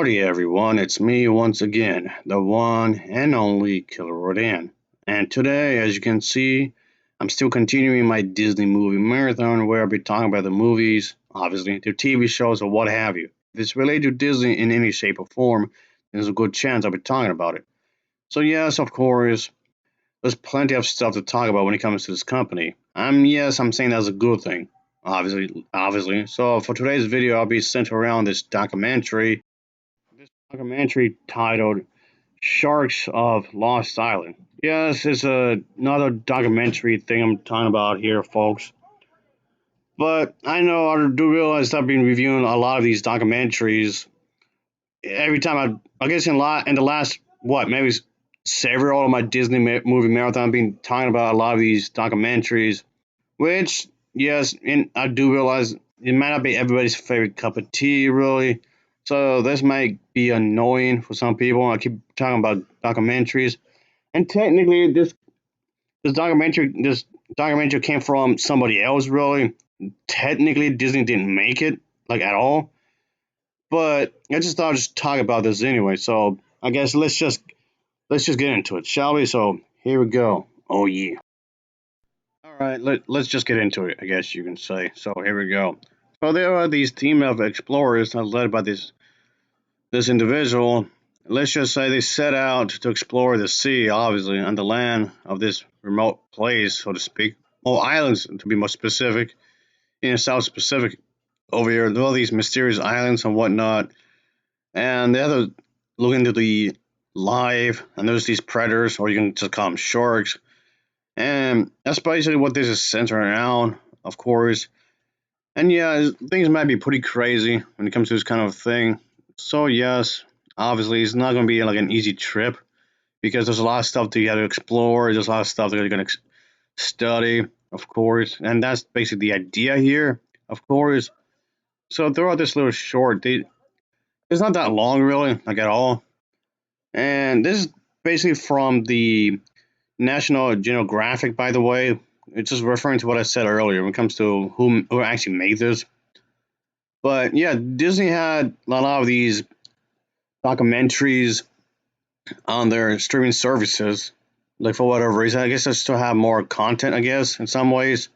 Howdy everyone, it's me once again, the one and only Killer Rodan. And today, as you can see, I'm still continuing my Disney movie marathon where I'll be talking about the movies, obviously, the TV shows or what have you. If it's related to Disney in any shape or form, there's a good chance I'll be talking about it. So yes, of course, there's plenty of stuff to talk about when it comes to this company. I'm saying that's a good thing. Obviously. So for today's video, I'll be centered around this documentary titled Sharks of Lost Island. Yes, it's another documentary thing I'm talking about here, folks. But I know I do realize I've been reviewing a lot of these documentaries. Every time I guess in the last maybe several of my Disney movie marathon, I've been talking about a lot of these documentaries. Which yes, and I do realize it might not be everybody's favorite cup of tea, really. So this might be annoying for some people. I keep talking about documentaries, and technically, this documentary came from somebody else. Really, technically, Disney didn't make it like at all. But I just thought I'd just talk about this anyway. So I guess let's just get into it, shall we? So here we go. Oh yeah. All right, let's just get into it, I guess you can say. So here we go. So there are these team of explorers led by this individual. Let's just say they set out to explore the sea, obviously, and the land of this remote place, so to speak. Or islands, to be more specific, in the South Pacific over here. There are all these mysterious islands and whatnot. And they have to look into the live, and there's these predators, or you can just call them sharks. And that's basically what this is centered around, of course. And yeah, things might be pretty crazy when it comes to this kind of thing. So yes, obviously it's not going to be like an easy trip because there's a lot of stuff that you have to explore. There's a lot of stuff that you're going to study, of course, and that's basically the idea here, of course. So throughout this little short, it's not that long really, like at all. And this is basically from the National Geographic, by the way. It's just referring to what I said earlier when it comes to who actually made this. But yeah, Disney had a lot of these documentaries on their streaming services, like for whatever reason. I guess just to have more content, I guess, in some ways.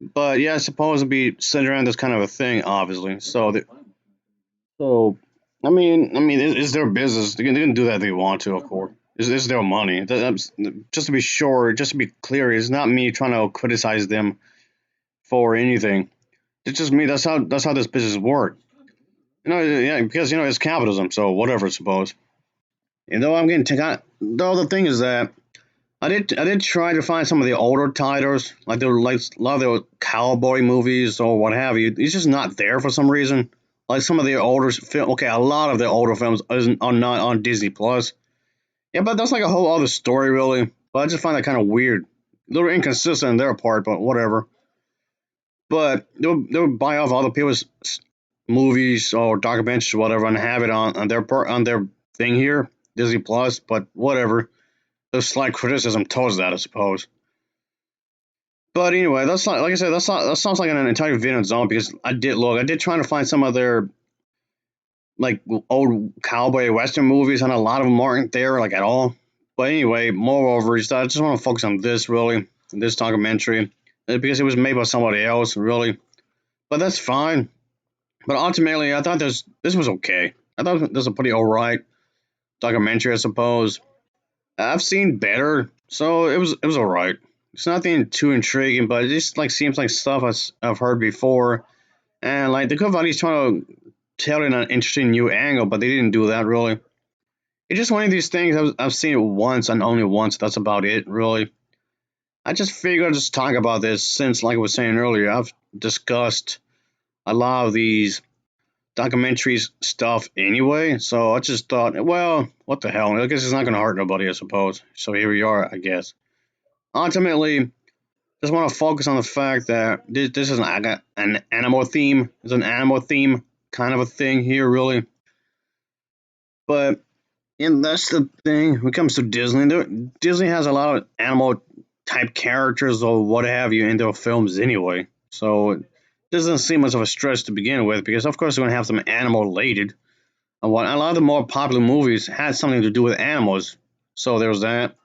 But yeah, it's supposed to be centered around this kind of a thing, obviously. So I mean, it's their business. They can do that if they want to, of course. It's their money. Just to be sure, just to be clear, it's not me trying to criticize them for anything. It's just me. That's how this business works. Yeah, because it's capitalism. So whatever, I suppose. And though I'm getting taken, though the thing is that I did try to find some of the older titles, like a lot of the cowboy movies or what have you. It's just not there for some reason. Like some of the older film, okay, a lot of the older films are not on Disney Plus. Yeah, but that's like a whole other story, really. But I just find that kind of weird. A little inconsistent on their part, but whatever. But they would buy off other people's movies or documentaries or whatever and have it on their on their thing here, Disney Plus. But whatever. There's slight criticism towards that, I suppose. But anyway, that's not like I said. That sounds like an entire video on zone because I did try to find some of their like old cowboy western movies, and a lot of them aren't there like at all. But anyway, moreover, I just want to focus on this really, this documentary, because it was made by somebody else, really. But that's fine. But ultimately, I thought this was okay. I thought this was a pretty alright documentary, I suppose. I've seen better, so it was alright. It's nothing too intriguing, but it just like seems like stuff I've heard before, and like the Cavali's trying to tell it in an interesting new angle, but they didn't do that really. It's just one of these things I've seen it once and only once. That's about it, really. I just figured I'd just talk about this since, like I was saying earlier, I've discussed a lot of these documentaries stuff anyway. So I just thought, well, what the hell? I guess it's not going to hurt nobody, I suppose. So here we are, I guess. Ultimately, just want to focus on the fact that this is an animal theme. It's an animal theme kind of a thing here, really. But and that's the thing when it comes to Disney. Disney has a lot of animal type characters or what have you in their films anyway. So it doesn't seem much of a stretch to begin with because, of course, they're going to have some animal related, A lot of the more popular movies had something to do with animals. So there was that.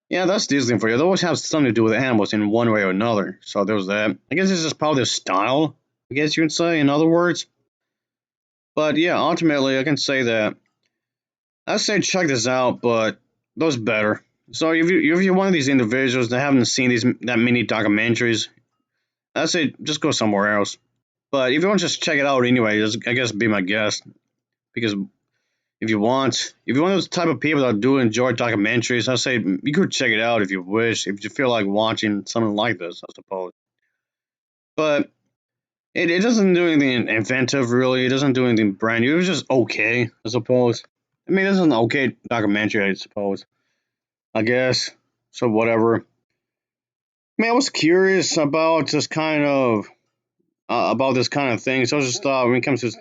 Yeah, that's Disney for you. They always have something to do with animals in one way or another. So there was that. I guess it's just part of their style, I guess you could say, in other words. But yeah, ultimately, I can say that I say check this out, but those better. So if you're one of these individuals that haven't seen these that many documentaries, I say just go somewhere else. But if you want to just check it out anyway, just, I guess be my guest because if you want those type of people that do enjoy documentaries, I say you could check it out if you wish, if you feel like watching something like this, I suppose. But it doesn't do anything inventive, really. It doesn't do anything brand new. It was just okay, I suppose. I mean, this is an okay documentary, I suppose. I guess. So whatever. I mean, I was curious about this kind of about this kind of thing. So I just thought when it comes to this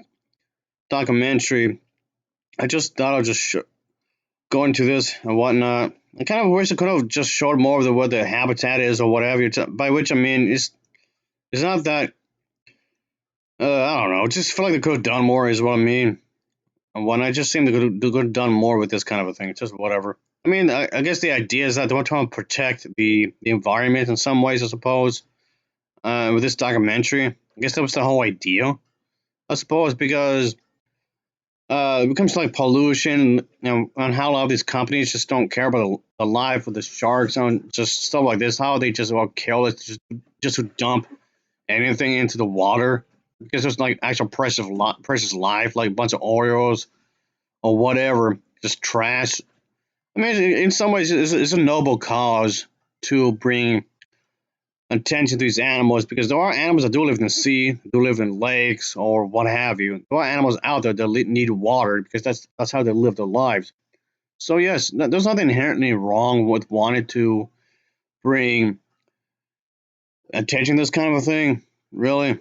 documentary, I just thought I'd just go into this and whatnot. I kind of wish I could have just showed more of what the habitat is or whatever. By which I mean it's not that I don't know. Just feel like they could have done more is what I mean. And when I just seem they could have done more with this kind of a thing. It's just whatever. I mean, I guess the idea is that they want to protect the environment in some ways. I suppose with this documentary, I guess that was the whole idea. I suppose because it becomes like pollution, and how a lot of these companies just don't care about the life of the sharks and just stuff like this. How they just kill it just to dump anything into the water because there's like actual precious life, like a bunch of Oreos or whatever, just trash. I mean, in some ways, it's a noble cause to bring attention to these animals because there are animals that do live in the sea, do live in lakes or what have you. There are animals out there that need water because that's how they live their lives. So yes, there's nothing inherently wrong with wanting to bring attention to this kind of a thing, really,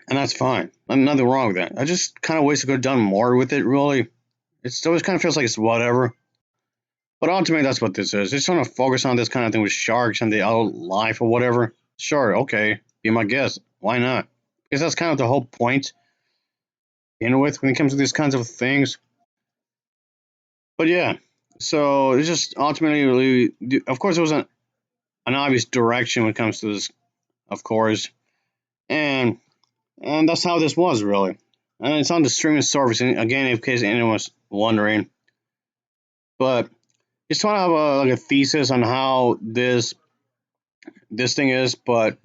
and that's fine. Nothing wrong with that. I just kind of wish I could have done more with it. Really, it always kind of feels like it's whatever. But ultimately, that's what this is. It's trying to focus on this kind of thing with sharks and the adult life or whatever. Sure, okay, be my guest. Why not? Because that's kind of the whole point, with when it comes to these kinds of things. But yeah, so it's just ultimately, really, of course, it was an obvious direction when it comes to this, of course, and that's how this was really. And it's on the streaming service again, in case anyone was wondering. But just trying to have like a thesis on how this thing is, but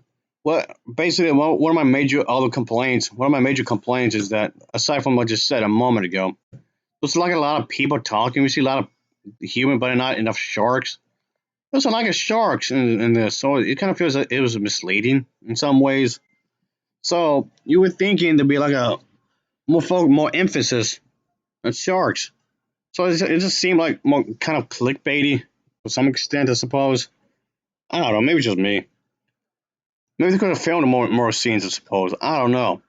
what basically one of my major complaints is that aside from what I just said a moment ago, there's like a lot of people talking. We see a lot of human, but not enough sharks. There's a lot of sharks in this, so it kind of feels like it was misleading in some ways. So you were thinking there'd be like a more emphasis on sharks. So it just seemed like more kind of clickbaity to some extent, I suppose. I don't know, maybe just me. Maybe they could have filmed more scenes, I suppose. I don't know.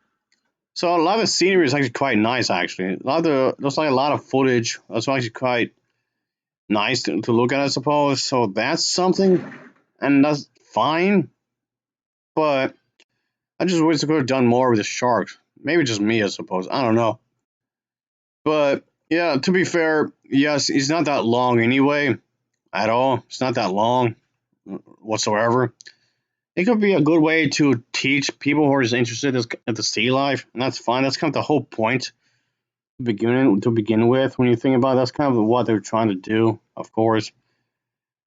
So a lot of the scenery is actually quite nice. Actually, there's like a lot of footage that's actually quite nice to look at, I suppose. So that's something, and that's fine. But I just wish they could have done more with the sharks. Maybe just me, I suppose. I don't know. But yeah, to be fair, yes, it's not that long anyway, at all. It's not that long whatsoever. It could be a good way to teach people who are just interested in the sea life, and that's fine. That's kind of the whole point to begin with. When you think about it, that's kind of what they're trying to do, of course.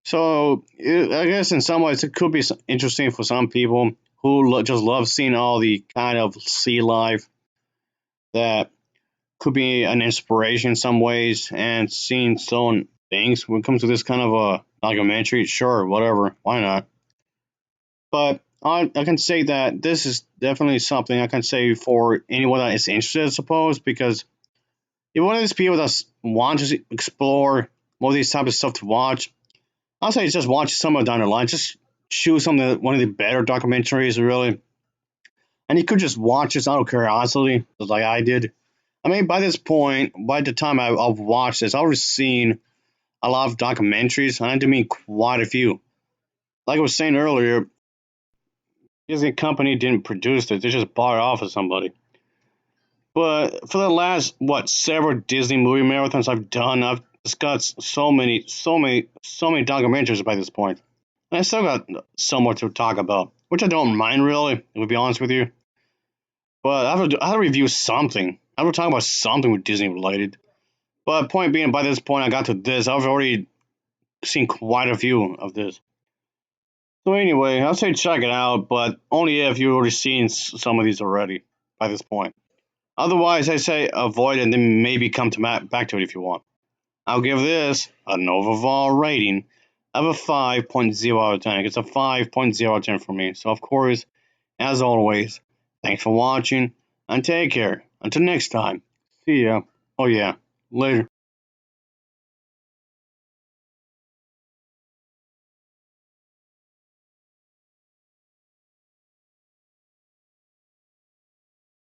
So I guess in some ways it could be interesting for some people who just love seeing all the kind of sea life that could be an inspiration in some ways and seeing certain things when it comes to this kind of a documentary. Sure, whatever, why not? But I can say that this is definitely something I can say for anyone that is interested, I suppose, because if one of these people that want to explore more of these type of stuff to watch, I'll say just watch some of it down the line. Just choose one of the better documentaries, really. And you could just watch this out of curiosity, just like I did. I mean, by this point, by the time I've watched this, I've already seen a lot of documentaries, and I do mean quite a few. Like I was saying earlier, Disney company didn't produce it; they just bought it off of somebody. But for the last several Disney movie marathons I've done, I've discussed so many documentaries by this point. And I still got so much to talk about, which I don't mind really, to be honest with you. But I have to review something. I have to talk about something with Disney related. But point being, by this point, I got to this. I've already seen quite a few of this. So anyway, I'll say check it out, but only if you've already seen some of these already by this point. Otherwise, I say avoid it and then maybe come to back to it if you want. I'll give this an overall rating of a 5.0 out of 10. It's a 5.0 out of 10 for me. So, of course, as always, thanks for watching and take care. Until next time, see ya. Oh, yeah, later.